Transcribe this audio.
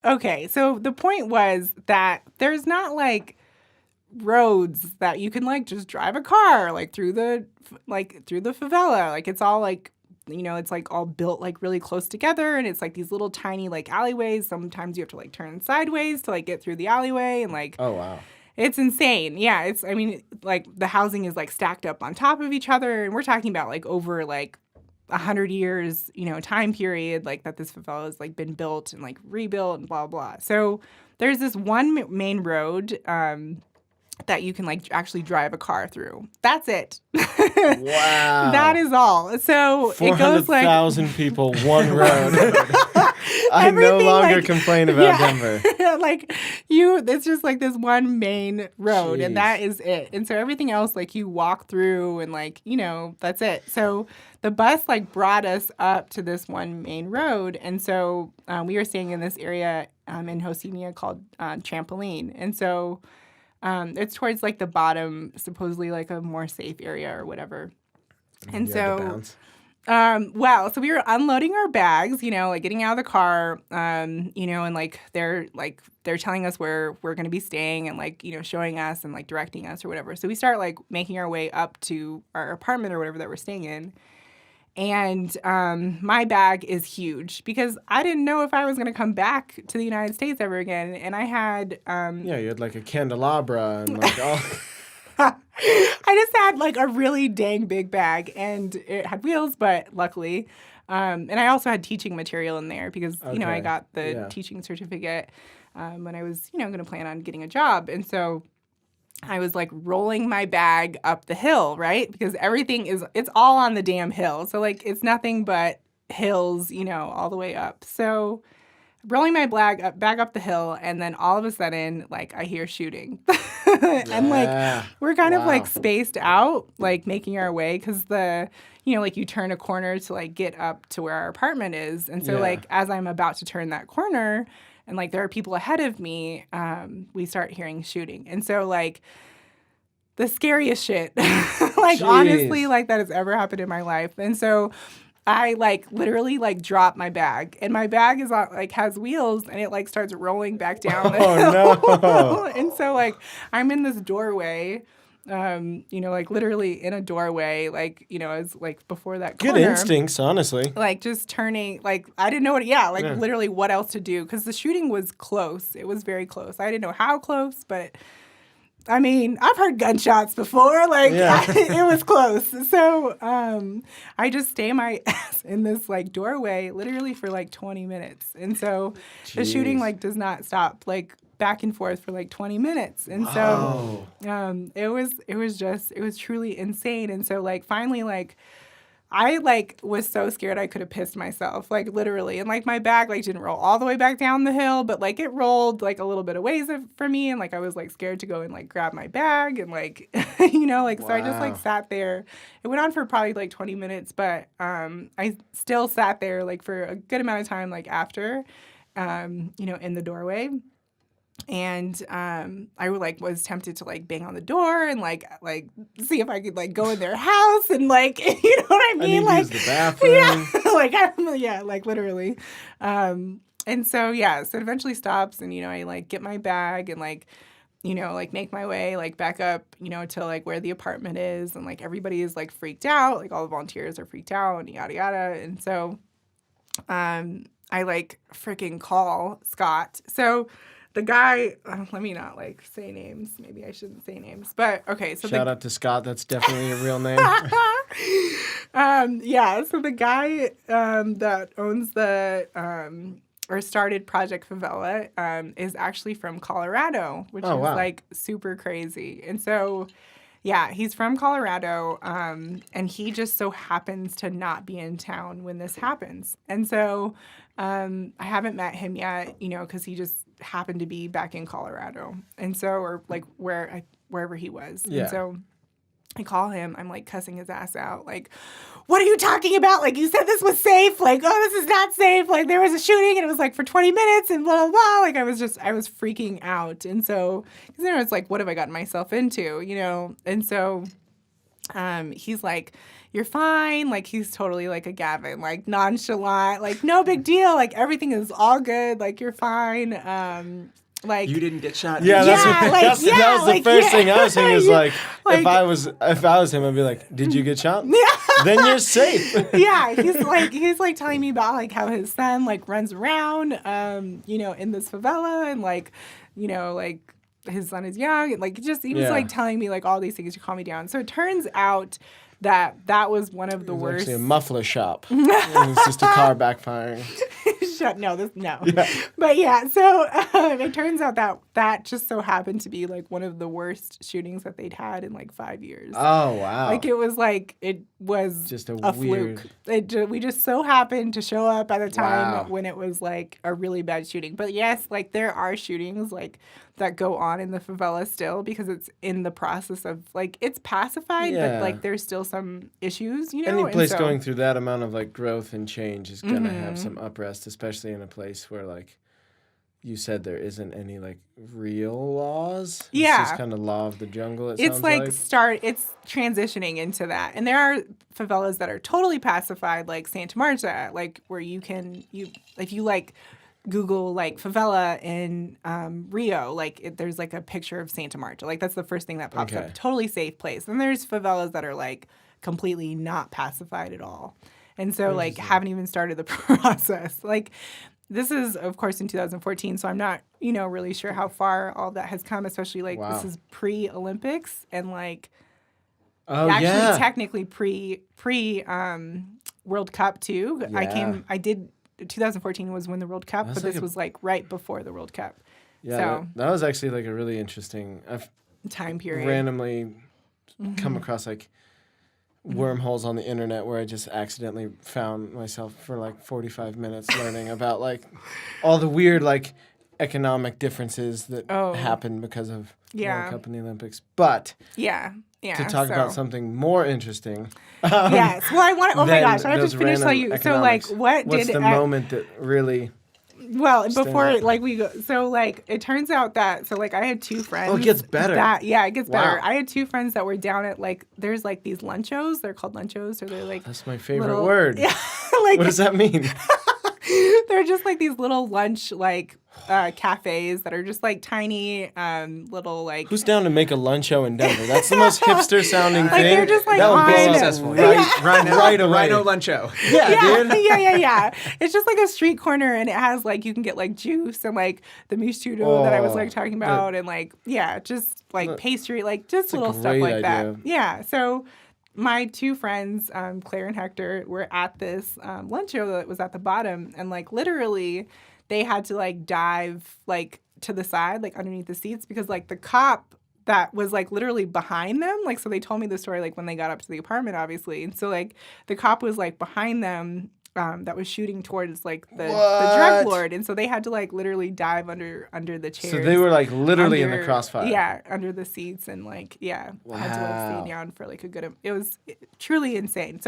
okay, so the point was that there's not like roads that you can like just drive a car like through the favela. Like it's all like it's like all built like really close together, and it's like these little tiny like alleyways. Sometimes you have to like turn sideways to like get through the alleyway, and like Oh wow. it's insane. Yeah, I mean like the housing is like stacked up on top of each other, and we're talking about like over like 100 years, time period like that this favela has like been built and like rebuilt and blah blah. So there's this one main road that you can like actually drive a car through. That's it. Wow. That is all. So it goes like 400,000 people, one road. I no longer complain about Denver. Like it's just like this one main road. Jeez. And that is it. And so everything else like you walk through and like, that's it. So the bus like brought us up to this one main road. And so we were staying in this area in Josenia called Trampoline. And so it's towards like the bottom, supposedly like a more safe area or whatever. And so, so we were unloading our bags, like getting out of the car, and like they're telling us where we're going to be staying and like, showing us and like directing us or whatever. So we start like making our way up to our apartment or whatever that we're staying in. And my bag is huge because I didn't know if I was going to come back to the United States ever again. And I had... you had like a candelabra and like all... I just had like a really dang big bag, and it had wheels, but luckily. And I also had teaching material in there because, I got the teaching certificate when I was, going to plan on getting a job. And so... I was like rolling my bag up the hill, right? Because it's all on the damn hill. So like it's nothing but hills, all the way up. So rolling my bag up the hill, and then all of a sudden, like I hear shooting. And like we're kind of like spaced out, like making our way because like you turn a corner to like get up to where our apartment is. And so like as I'm about to turn that corner, and, like, there are people ahead of me, we start hearing shooting. And so, like, the scariest shit, like, honestly, like, that has ever happened in my life. And so I, like, literally, like, drop my bag. And my bag is, like, has wheels, and it, like, starts rolling back down the hill. No. And so, like, I'm in this doorway, like, literally in a doorway, like, as, like, before that corner. Good instincts, honestly. Like, just turning, like, I didn't know literally what else to do. Because the shooting was close. It was very close. I didn't know how close, but... I mean, I've heard gunshots before. Like, it was close. So I just stay my ass in this, like, doorway literally for, like, 20 minutes. And so the shooting, like, does not stop, like, back and forth for, like, 20 minutes. And so it was truly insane. And so, like, finally, like, I, like, was so scared I could have pissed myself, like, literally. And, like, my bag, like, didn't roll all the way back down the hill, but, like, it rolled, like, a little bit of ways for me. And, like, I was, like, scared to go and, like, grab my bag and, like, so I just, like, sat there. It went on for probably, like, 20 minutes, but I still sat there, like, for a good amount of time, like, after, in the doorway. And I was tempted to like bang on the door and like see if I could like go in their house and like you know what I mean, like use the bathroom. like literally. And so so it eventually stops, and I like get my bag and like like make my way like back up to like where the apartment is, and like everybody is like freaked out, like all the volunteers are freaked out and yada yada. And so I like freaking call Scott. So the guy, let me not, like, say names. Maybe I shouldn't say names. But, okay. So Shout out to Scott. That's definitely a real name. So the guy that owns or started Project Favela is actually from Colorado, which is, like, super crazy. And so, he's from Colorado, and he just so happens to not be in town when this happens. And so I haven't met him yet, because he just happened to be back in Colorado. And so, or like wherever he was. Yeah. And so I call him, I'm like cussing his ass out. Like, what are you talking about? Like, you said this was safe. Like, oh, this is not safe. Like, there was a shooting and it was like for 20 minutes and blah, blah, blah. Like, I was freaking out. And so, because it's like, what have I gotten myself into, And so He's like, you're fine. Like, he's totally like a Gavin, like nonchalant, like no big deal. Like, everything is all good. Like, you're fine. Like, you didn't get shot. Yeah, Yeah, that was the first thing I was thinking is Yeah, like, if I was him, I'd be like, did you get shot? Yeah. Then you're safe. Yeah, he's like telling me about like how his son like runs around, in this favela, and like, like his son is young, and like he was like telling me like all these things to calm me down. So it turns out that was one of the worst. Actually a muffler shop. It's just a car backfiring. No. Yeah. But yeah, so it turns out that just so happened to be like one of the worst shootings that they'd had in like 5 years. Oh wow! Like it was just a fluke. weird. We just so happened to show up at a time when it was like a really bad shooting. But yes, like there are shootings like that go on in the favela still because it's in the process of like it's pacified, but like there's still some issues. Any place going through that amount of like growth and change is gonna have some unrest, especially in a place where like you said there isn't any like real laws. Yeah, it's just kind of law of the jungle. It's it's transitioning into that, and there are favelas that are totally pacified, like Santa Marta, like where if you like Google like favela in Rio, like there's like a picture of Santa Marta, like that's the first thing that pops up. Totally safe place. And there's favelas that are like completely not pacified at all, and so like haven't even started the process. Like this is of course in 2014, so I'm not really sure how far all that has come, especially like this is pre-Olympics and like technically pre World Cup too. I did 2014 was when the World Cup, but this was like right before the World Cup. Yeah, so that was actually like a really interesting time period. Randomly come across like wormholes on the internet where I just accidentally found myself for like 45 minutes learning about like all the weird like economic differences that happen because of World Cup and the Olympics. But to talk about something more interesting. Yes. Well, I want to. Oh my gosh! I have to finish telling you. So, like, what's the moment that really? Well, before like we go, so like it turns out that I had two friends. Oh, it gets better. It gets better. I had two friends that were down at like there's like these lunchos. They're called lunchos, or they're like that's my favorite word. Yeah. Like, what does that mean? They're just like these little lunch like cafes that are just like tiny little like. Who's down to make a luncho in Denver? That's the most hipster sounding thing. They're just like that would be successful. Right away. Rhino luncho. Yeah, Yeah. It's just like a street corner, and it has like you can get like juice and like the mistudo that I was like talking about, and like just like pastry, like just little stuff like that. Yeah. So my two friends, Claire and Hector, were at this luncho that was at the bottom, and like literally they had to like dive like to the side, like underneath the seats, because like the cop that was like literally behind them, like, so they told me the story like when they got up to the apartment, obviously, and so like the cop was like behind them. That was shooting towards like the drug lord, and so they had to like literally dive under the chairs. So they were like literally in the crossfire. Yeah, under the seats, and like had to like stay down for like a good. It was truly insane. So